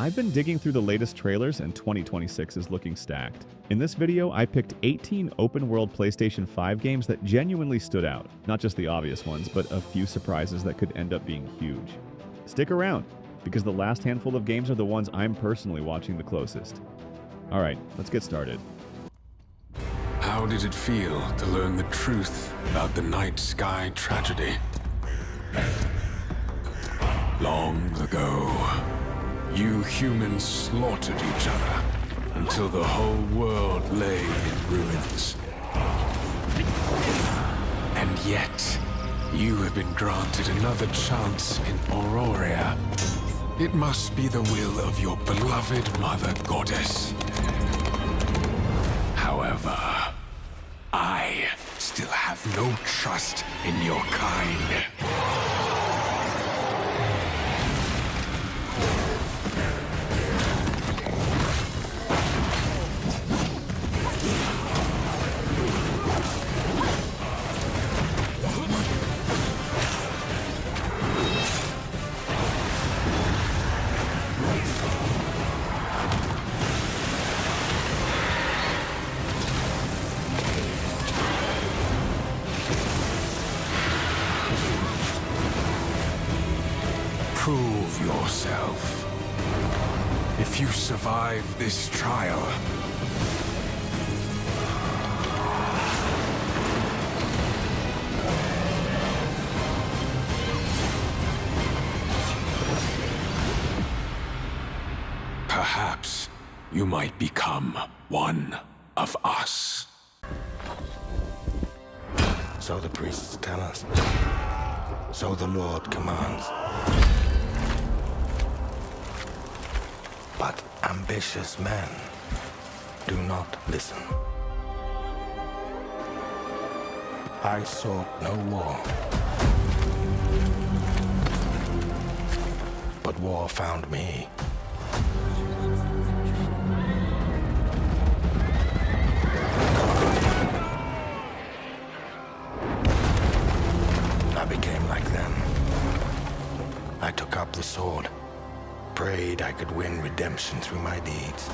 I've been digging through the latest trailers and 2026 is looking stacked. In this video, I picked 18 open-world PlayStation 5 games that genuinely stood out. Not just the obvious ones, but a few surprises that could end up being huge. Stick around, because the last handful of games are the ones I'm personally watching the closest. Alright, let's get started. How did it feel to learn the truth about the night sky tragedy? Long ago, you humans slaughtered each other until the whole world lay in ruins. And yet, you have been granted another chance in Auroria. It must be the will of your beloved mother goddess. However, I still have no trust in your kind. Prove yourself. If you survive this trial, perhaps you might become one of us. So the priests tell us. So the Lord commands. But ambitious men do not listen. I sought no war, but war found me. I became like them. I took up the sword. Prayed I could win redemption through my deeds.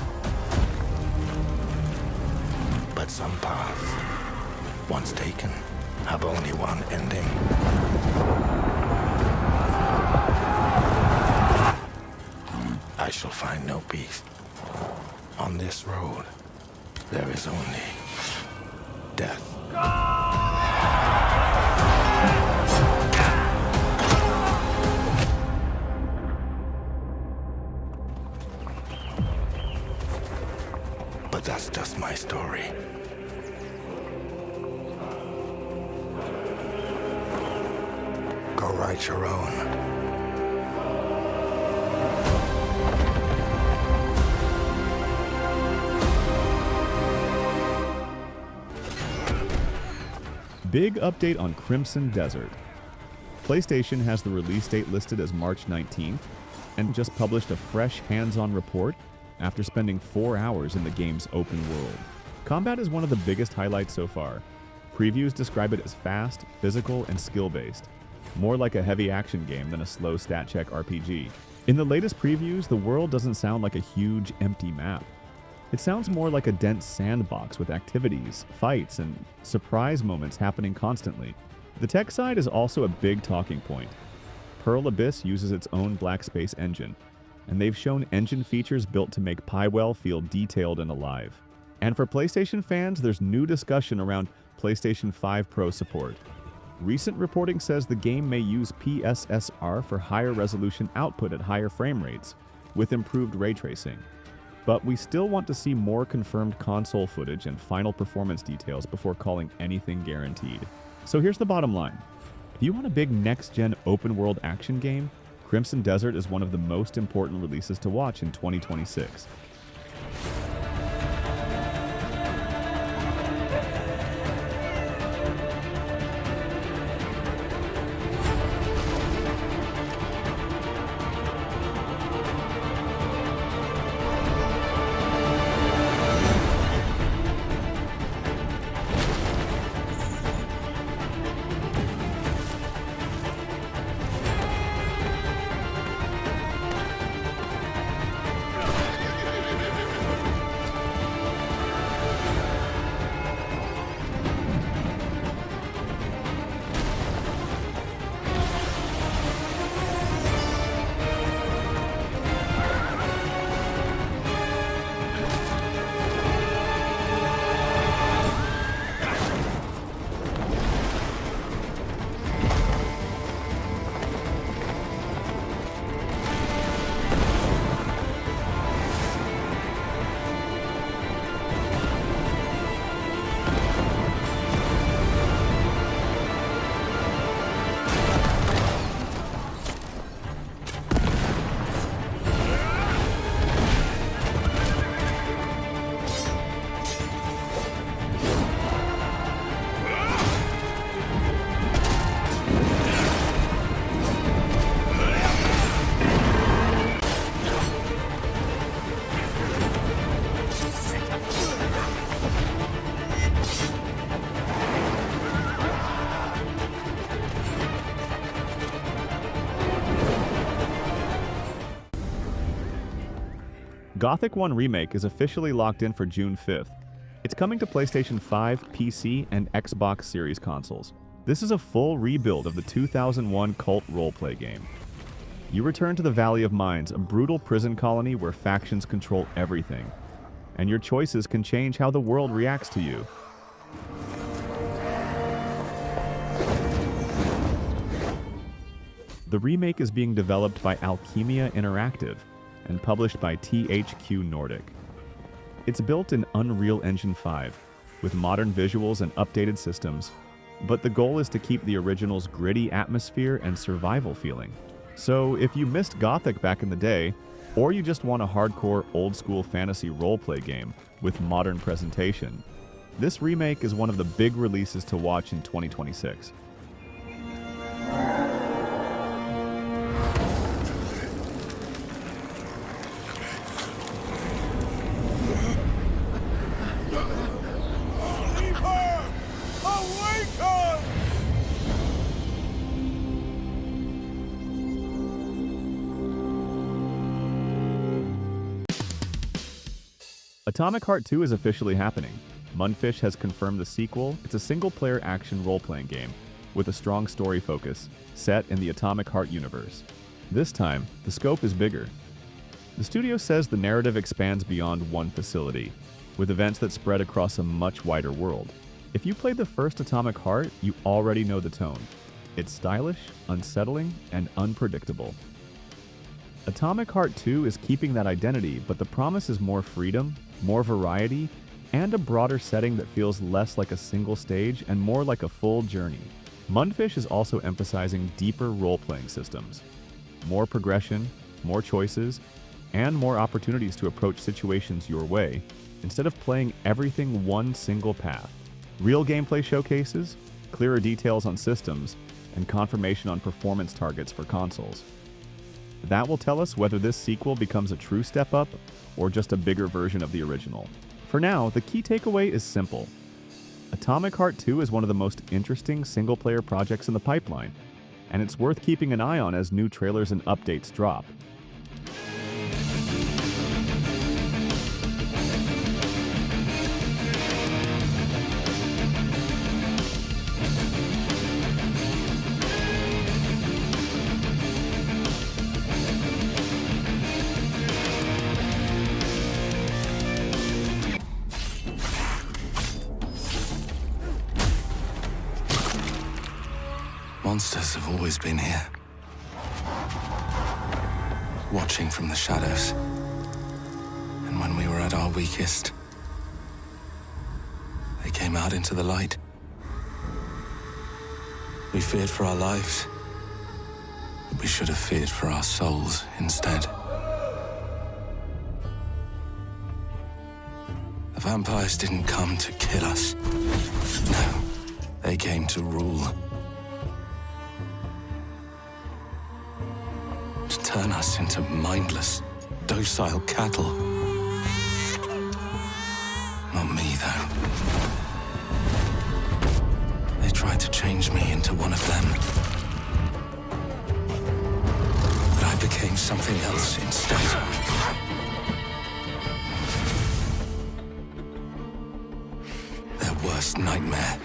But some paths, once taken, have only one ending. I shall find no peace. On this road, there is only death. But that's just my story. Go write your own. Big update on Crimson Desert. PlayStation has the release date listed as March 19th and just published a fresh hands-on report after spending 4 hours in the game's open world. Combat is one of the biggest highlights so far. Previews describe it as fast, physical, and skill-based, more like a heavy action game than a slow stat-check RPG. In the latest previews, the world doesn't sound like a huge, empty map. It sounds more like a dense sandbox with activities, fights, and surprise moments happening constantly. The tech side is also a big talking point. Pearl Abyss uses its own black space engine, and they've shown engine features built to make Pywell feel detailed and alive. And for PlayStation fans, there's new discussion around PlayStation 5 Pro support. Recent reporting says the game may use PSSR for higher resolution output at higher frame rates, with improved ray tracing. But we still want to see more confirmed console footage and final performance details before calling anything guaranteed. So here's the bottom line. If you want a big next-gen open-world action game, Crimson Desert is one of the most important releases to watch in 2026. Gothic 1 Remake is officially locked in for June 5th. It's coming to PlayStation 5, PC, and Xbox Series consoles. This is a full rebuild of the 2001 cult roleplay game. You return to the Valley of Mines, a brutal prison colony where factions control everything, and your choices can change how the world reacts to you. The remake is being developed by Alchemia Interactive and published by THQ Nordic. It's built in Unreal Engine 5, with modern visuals and updated systems, but the goal is to keep the original's gritty atmosphere and survival feeling. So if you missed Gothic back in the day, or you just want a hardcore old-school fantasy roleplay game with modern presentation, this remake is one of the big releases to watch in 2026. Atomic Heart 2 is officially happening. Mundfish has confirmed the sequel. It's a single-player action role-playing game with a strong story focus, set in the Atomic Heart universe. This time, the scope is bigger. The studio says the narrative expands beyond one facility, with events that spread across a much wider world. If you played the first Atomic Heart, you already know the tone. It's stylish, unsettling, and unpredictable. Atomic Heart 2 is keeping that identity, but the promise is more freedom, more variety, and a broader setting that feels less like a single stage and more like a full journey. Mundfish is also emphasizing deeper role-playing systems. More progression, more choices, and more opportunities to approach situations your way, instead of playing everything one single path. Real gameplay showcases, clearer details on systems, and confirmation on performance targets for consoles. That will tell us whether this sequel becomes a true step up or just a bigger version of the original. For now, the key takeaway is simple. Atomic Heart 2 is one of the most interesting single-player projects in the pipeline, and it's worth keeping an eye on as new trailers and updates drop. Monsters have always been here, watching from the shadows. And when we were at our weakest, they came out into the light. We feared for our lives, but we should have feared for our souls instead. The vampires didn't come to kill us. No, they came to rule. To turn us into mindless, docile cattle. Not me, though. They tried to change me into one of them. But I became something else instead. Their worst nightmare.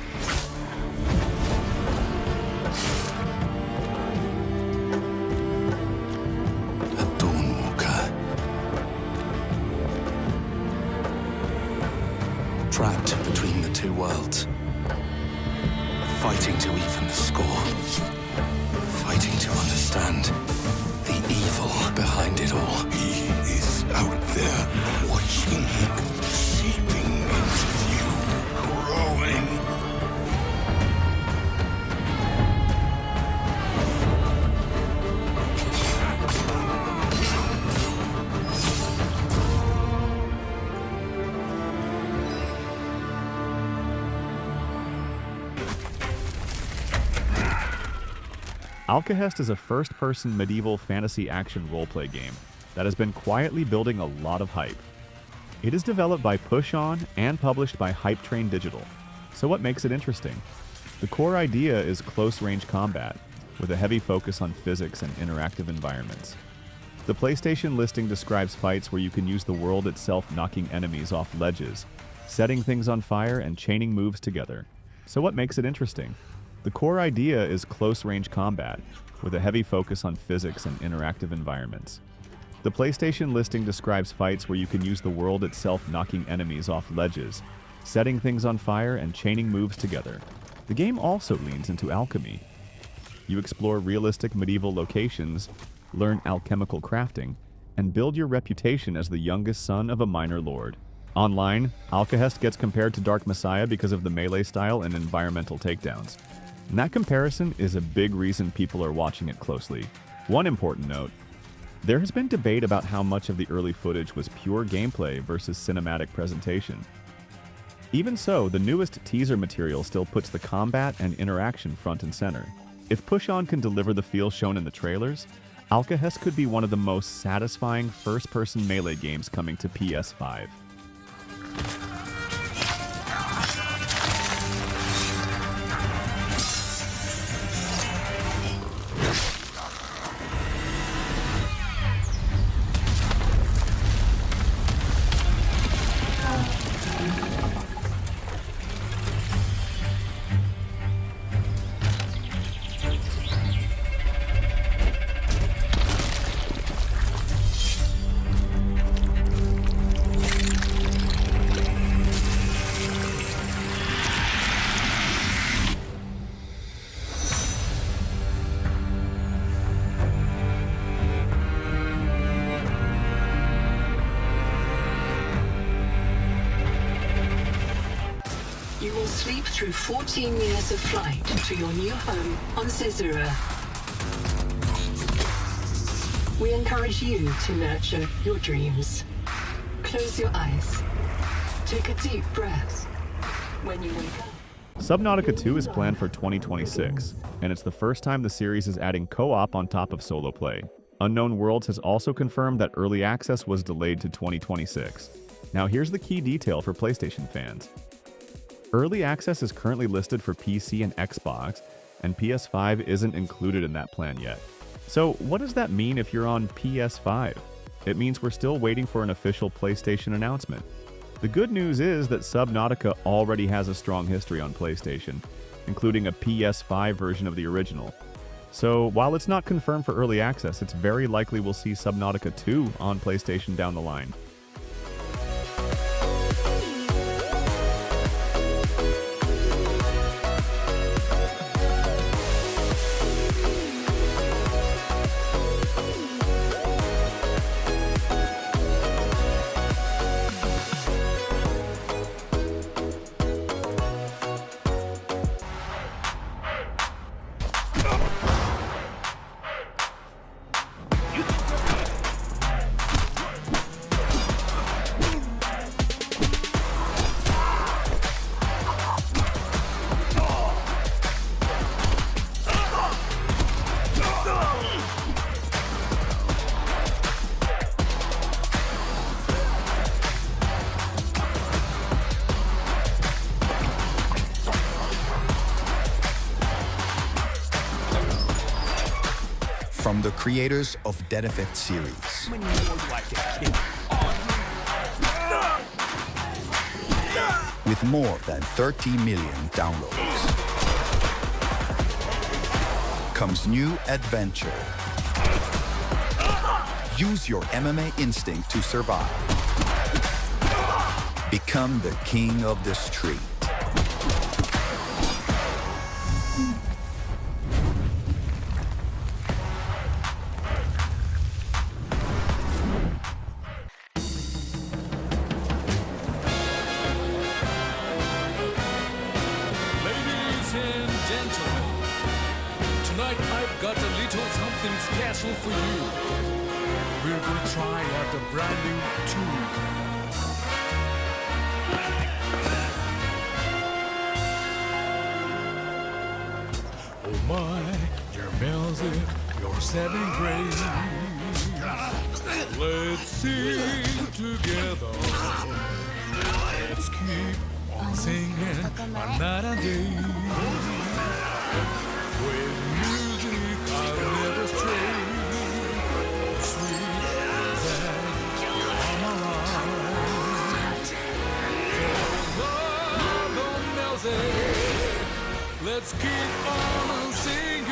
Trapped between the two worlds. Fighting to even the score. Fighting to understand the evil behind it all. He is out there watching, seeping into you, growing. Alkahest is a first-person medieval fantasy action roleplay game that has been quietly building a lot of hype. It is developed by Push On and published by Hype Train Digital. So what makes it interesting? The core idea is close-range combat, with a heavy focus on physics and interactive environments. The PlayStation listing describes fights where you can use the world itself knocking enemies off ledges, setting things on fire, and chaining moves together. So what makes it interesting? The core idea is close-range combat, with a heavy focus on physics and interactive environments. The PlayStation listing describes fights where you can use the world itself knocking enemies off ledges, setting things on fire, and chaining moves together. The game also leans into alchemy. You explore realistic medieval locations, learn alchemical crafting, and build your reputation as the youngest son of a minor lord. Online, Alkahest gets compared to Dark Messiah because of the melee style and environmental takedowns. And that comparison is a big reason people are watching it closely. One important note: there has been debate about how much of the early footage was pure gameplay versus cinematic presentation. Even so, the newest teaser material still puts the combat and interaction front and center. If Push-On can deliver the feel shown in the trailers, Alkahest could be one of the most satisfying first-person melee games coming to PS5. You will sleep through 14 years of flight to your new home on Caesarea. We encourage you to nurture your dreams. Close your eyes. Take a deep breath. When you wake up. Subnautica 2 is planned for 2026, and it's the first time the series is adding co-op on top of solo play. Unknown Worlds has also confirmed that early access was delayed to 2026. Now here's the key detail for PlayStation fans. Early access is currently listed for PC and Xbox, and PS5 isn't included in that plan yet. So what does that mean if you're on PS5? It means we're still waiting for an official PlayStation announcement. The good news is that Subnautica already has a strong history on PlayStation, including a PS5 version of the original. So while it's not confirmed for early access, it's very likely we'll see Subnautica 2 on PlayStation down the line. From the creators of Dead Effect series. With more than 30 million downloads, comes new adventure. Use your MMA instinct to survive. Become the king of the street. Tonight I've got a little something special for you. We're gonna try out a brand new tool. Oh my, your music, your setting grace. Let's sing together. Let's keep on singing another day. With music I'll never stray. Sweet Let's keep on singing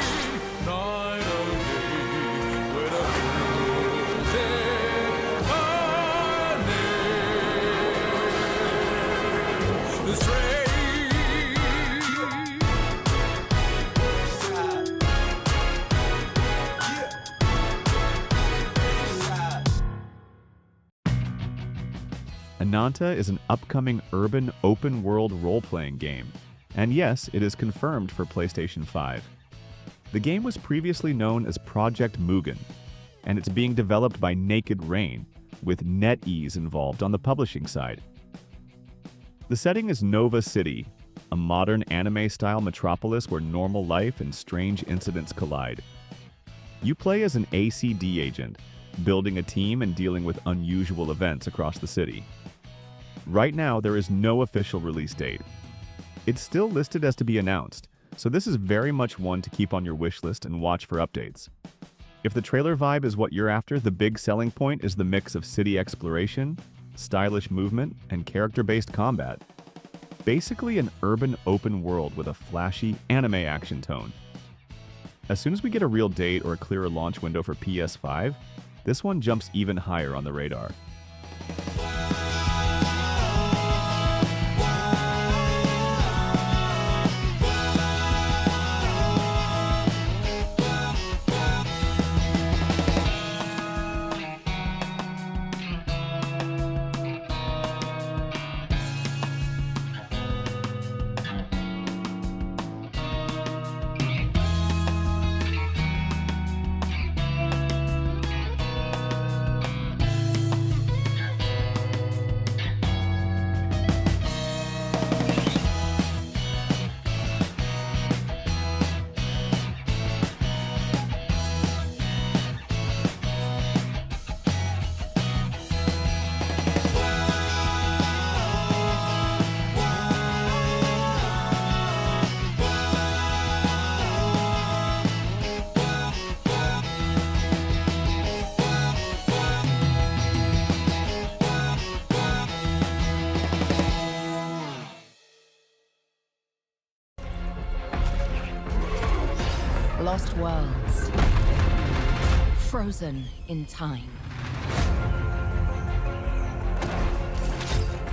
night and day with a music honey. The stray. Ananta is an upcoming urban open-world role-playing game, and yes, it is confirmed for PlayStation 5. The game was previously known as Project Mugen, and it's being developed by Naked Rain, with NetEase involved on the publishing side. The setting is Nova City, a modern anime-style metropolis where normal life and strange incidents collide. You play as an ACD agent, building a team and dealing with unusual events across the city. Right now, there is no official release date. It's still listed as to be announced, so this is very much one to keep on your wish list and watch for updates. If the trailer vibe is what you're after, the big selling point is the mix of city exploration, stylish movement, and character-based combat. Basically an urban open world with a flashy anime action tone. As soon as we get a real date or a clearer launch window for PS5, this one jumps even higher on the radar. Lost worlds, frozen in time.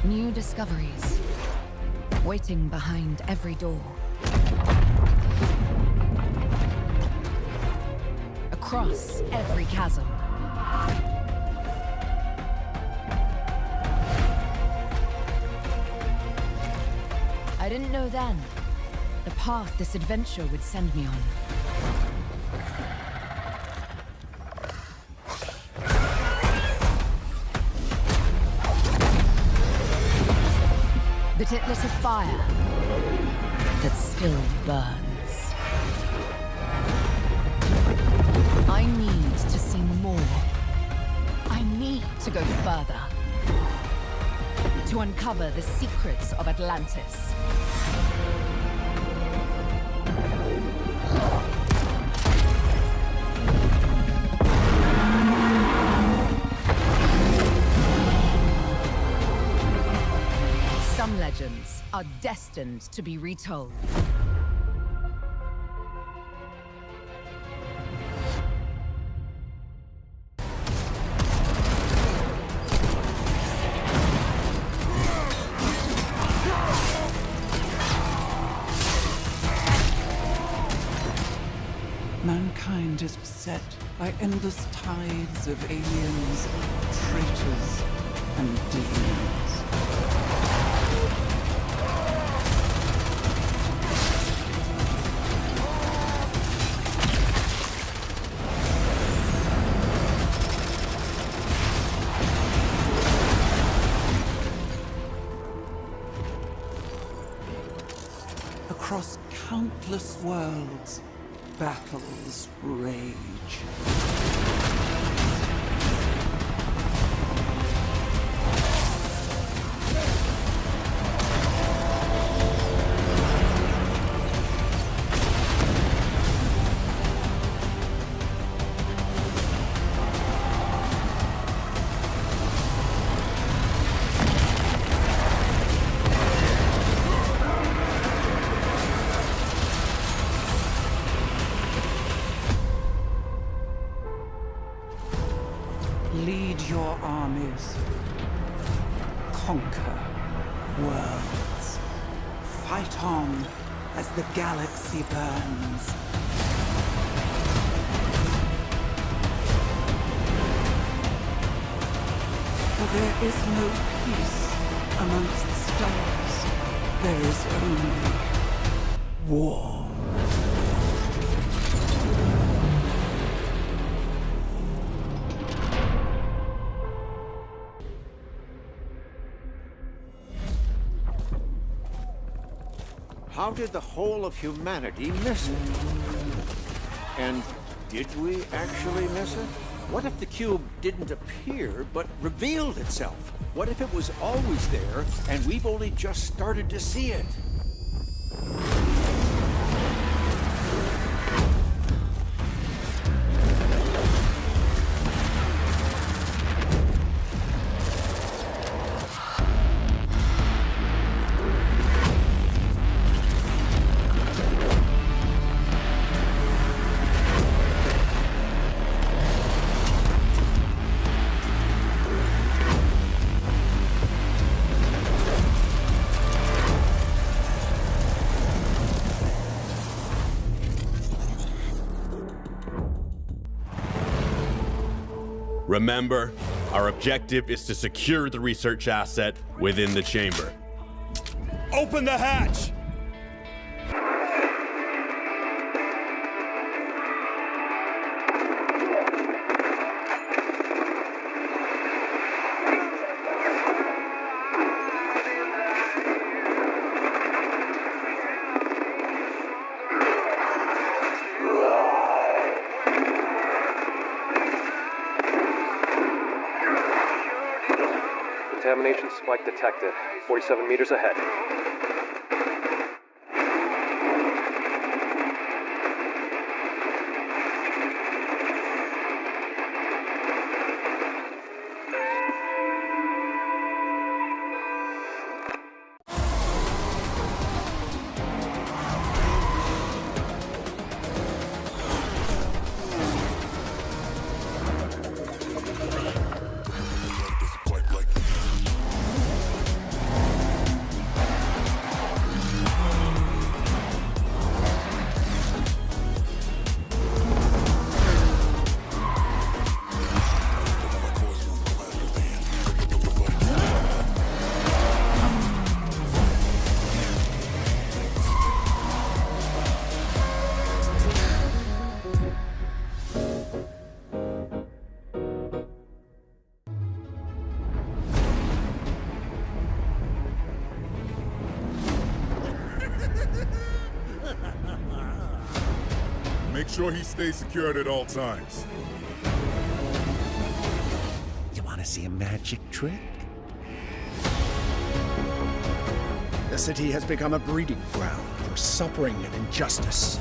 New discoveries, waiting behind every door. Across every chasm. I didn't know then the path this adventure would send me on. But it lit a fire that still burns. I need to see more. I need to go further. To uncover the secrets of Atlantis. Some legends are destined to be retold. Mankind is beset by endless tides of aliens, traitors, and demons. Across countless worlds, battles rage. conquer worlds. Fight on as the galaxy burns. For there is no peace amongst the stars. There is only war. How did the whole of humanity miss it? And did we actually miss it? What if the cube didn't appear, but revealed itself? What if it was always there, and we've only just started to see it? Remember, our objective is to secure the research asset within the chamber. Open the hatch! Contamination spike detected. 47 meters ahead. Make sure he stays secured at all times. You want to see a magic trick? The city has become a breeding ground for suffering and injustice.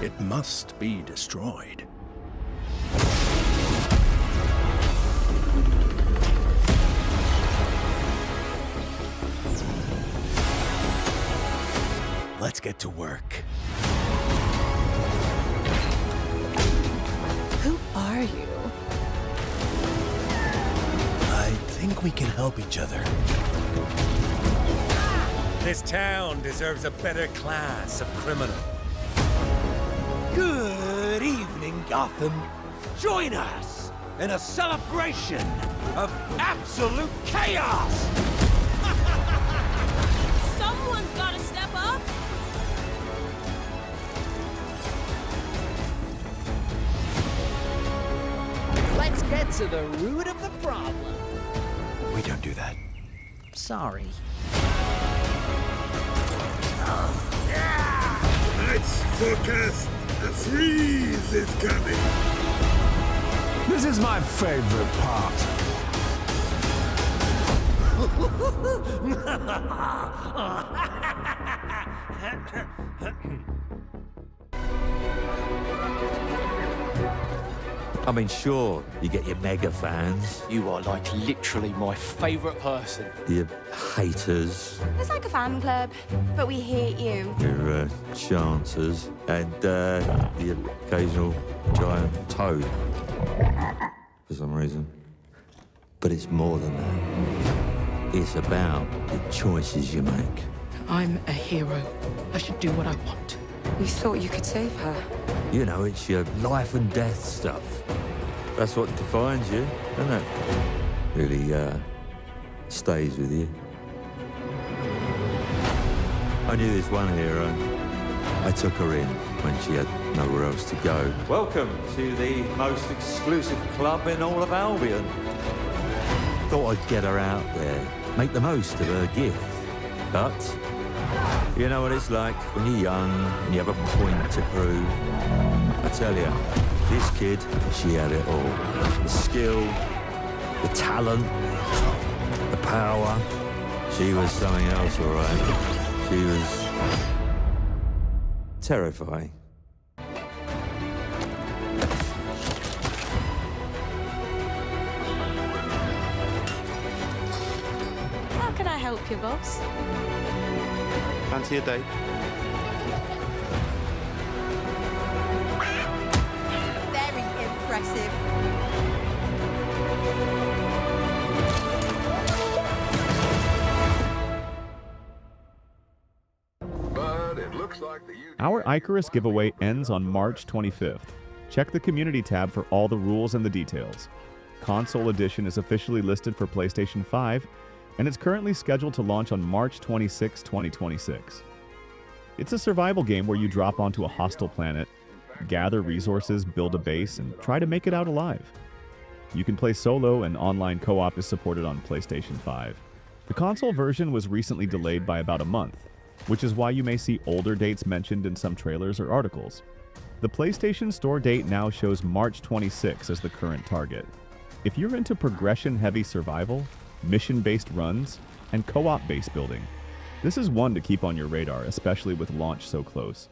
It must be destroyed. Let's get to work. Who are you? I think we can help each other. This town deserves a better class of criminal. Good evening, Gotham. Join us in a celebration of absolute chaos! Someone's gotta step up! Let's get to the root of the problem. We don't do that. Sorry. Let's forecast. The freeze is coming. This is my favorite part. I mean, sure, you get your mega fans. You are like literally my favorite person. Your haters. It's like a fan club, but we hate you. Your chancers. And the occasional giant toad. for some reason. But it's more than that. It's about the choices you make. I'm a hero. I should do what I want. We thought you could save her. You know, it's your life and death stuff. That's what defines you, doesn't it? Really, stays with you. I knew this one hero. I took her in when she had nowhere else to go. Welcome to the most exclusive club in all of Albion. Thought I'd get her out there, make the most of her gift. But you know what it's like when you're young and you have a point to prove. I tell you, this kid, she had it all. The skill, the talent, the power. She was something else, all right. She was terrifying. How can I help you, boss? Fancy a date? Very impressive. Our Icarus giveaway ends on March 25th. Check the community tab for all the rules and the details. Console Edition is officially listed for PlayStation 5, and it's currently scheduled to launch on March 26, 2026. It's a survival game where you drop onto a hostile planet, gather resources, build a base, and try to make it out alive. You can play solo, and online co-op is supported on PlayStation 5. The console version was recently delayed by about a month, which is why you may see older dates mentioned in some trailers or articles. The PlayStation Store date now shows March 26 as the current target. If you're into progression-heavy survival, mission-based runs, and co-op base building, this is one to keep on your radar, especially with launch so close.